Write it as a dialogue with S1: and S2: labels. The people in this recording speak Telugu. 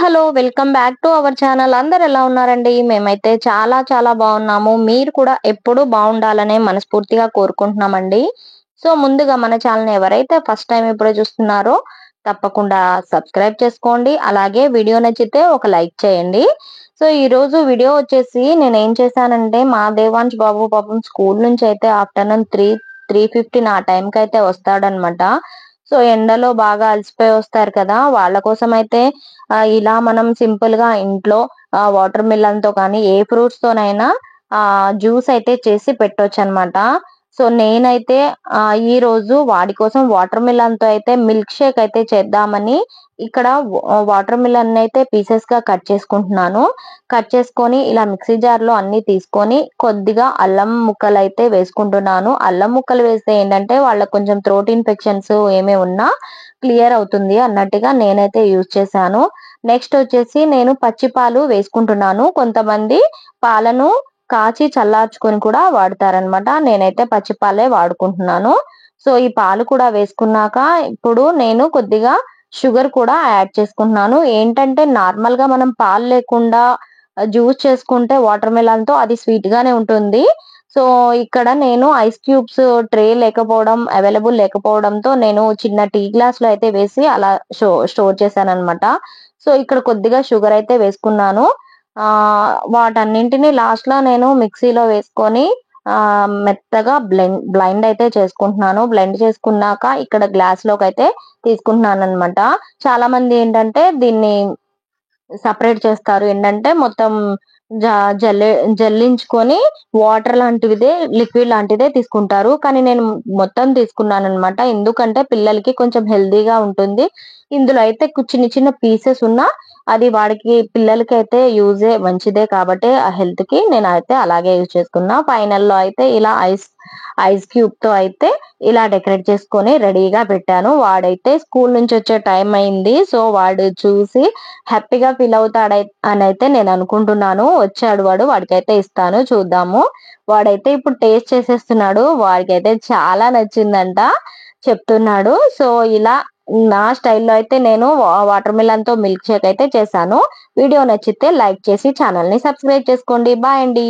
S1: Hello welcome back to our channel. అందరు ఎలా ఉన్నారండి? మేమైతే చాలా చాలా బాగున్నాము. మీరు కూడా ఎప్పుడూ బాగుండాలనే మనస్ఫూర్తిగా కోరుకుంటున్నామండి. సో ముందుగా మన ఛానల్ ఎవరైతే ఫస్ట్ టైం ఇప్పుడే చూస్తున్నారో తప్పకుండా సబ్స్క్రైబ్ చేసుకోండి. అలాగే వీడియో నచ్చితే ఒక లైక్ చేయండి. సో ఈ రోజు వీడియో వచ్చేసి నేను ఏం చేశానంటే, మా దేవాంశ్ బాబు పాపం స్కూల్ నుంచి అయితే ఆఫ్టర్నూన్ 3:15 ఆ టైంకి అయితే వస్తాడనమాట. సో ఎండలో బాగా అలసిపోయి వస్తారు కదా, వాళ్ళ కోసం అయితే ఇలా మనం సింపుల్ గా ఇంట్లో వాటర్ మిలన్ తో కానీ ఏ ఫ్రూట్స్ తోనైనా జ్యూస్ అయితే చేసి పెట్టొచ్చు అనమాట. సో నేనైతే ఈ రోజు వాడి కోసం వాటర్ మిలన్ తో అయితే మిల్క్ షేక్ అయితే చేద్దామని ఇక్కడ వాటర్ మిలన్ అయితే పీసెస్ గా కట్ చేసుకుంటున్నాను. కట్ చేసుకొని ఇలా మిక్సీ జార్ లో అన్ని తీసుకొని కొద్దిగా అల్లం ముక్కలు అయితే వేసుకుంటున్నాను. అల్లం ముక్కలు వేస్తే ఏంటంటే వాళ్ళకి కొంచెం థ్రోట్ ఇన్ఫెక్షన్స్ ఏమే ఉన్నా క్లియర్ అవుతుంది అన్నట్టుగా నేనైతే యూజ్ చేశాను. నెక్స్ట్ వచ్చేసి నేను పచ్చి పాలు వేసుకుంటున్నాను. కొంతమంది పాలను కాచి చల్లార్చుకొని కూడా వాడతారనమాట. నేనైతే పచ్చి పాలే వాడుకుంటున్నాను. సో ఈ పాలు కూడా వేసుకున్నాక ఇప్పుడు నేను కొద్దిగా షుగర్ కూడా యాడ్ చేసుకుంటున్నాను. ఏంటంటే నార్మల్ గా మనం పాలు లేకుండా జ్యూస్ చేసుకుంటే వాటర్ మెలన్ తో అది స్వీట్ గానే ఉంటుంది. సో ఇక్కడ నేను ఐస్ క్యూబ్స్ ట్రే లేకపోవడం అవైలబుల్ లేకపోవడంతో నేను చిన్న టీ గ్లాస్ లో అయితే వేసి అలా స్టోర్ చేశాను అనమాట. సో ఇక్కడ కొద్దిగా షుగర్ అయితే వేసుకున్నాను. వాటన్నింటిని లాస్ట్ లో నేను మిక్సీలో వేసుకొని మెత్తగా బ్లెండ్ అయితే చేసుకుంటున్నాను. బ్లెండ్ చేసుకున్నాక ఇక్కడ గ్లాస్ లోకి అయితే తీసుకుంటున్నాను అనమాట. చాలా మంది ఏంటంటే దీన్ని సపరేట్ చేస్తారు. ఏంటంటే మొత్తం జల్లించుకొని వాటర్ లాంటిదే లిక్విడ్ లాంటిదే తీసుకుంటారు. కానీ నేను మొత్తం తీసుకున్నాను అనమాట. ఎందుకంటే పిల్లలకి కొంచెం హెల్దీగా ఉంటుంది. ఇందులో అయితే చిన్న చిన్న పీసెస్ ఉన్నా అది వాడికి పిల్లలకి అయితే మంచిదే కాబట్టి ఆ హెల్త్ కి నేను అయితే అలాగే యూజ్ చేసుకున్నా. ఫైనల్ లో అయితే ఇలా ఐస్ క్యూబ్ తో అయితే ఇలా డెకరేట్ చేసుకొని రెడీగా పెట్టాను. వాడైతే స్కూల్ నుంచి వచ్చే టైం అయింది. సో వాడు చూసి హ్యాపీగా ఫీల్ అవుతాడు అని అయితే నేను అనుకుంటున్నాను. వచ్చాడు వాడికైతే ఇస్తాను, చూద్దాము. వాడైతే ఇప్పుడు టేస్ట్ చేసేస్తున్నాడు. వాడికైతే చాలా నచ్చిందంట చెప్తున్నాడు. సో ఇలా నా స్టైల్లో అయితే నేను వాటర్ మిలన్ తో మిల్క్ షేక్ అయితే చేశాను. వీడియో నచ్చితే లైక్ చేసి ఛానల్ ని సబ్స్క్రైబ్ చేసుకోండి. బాయ్ అండి.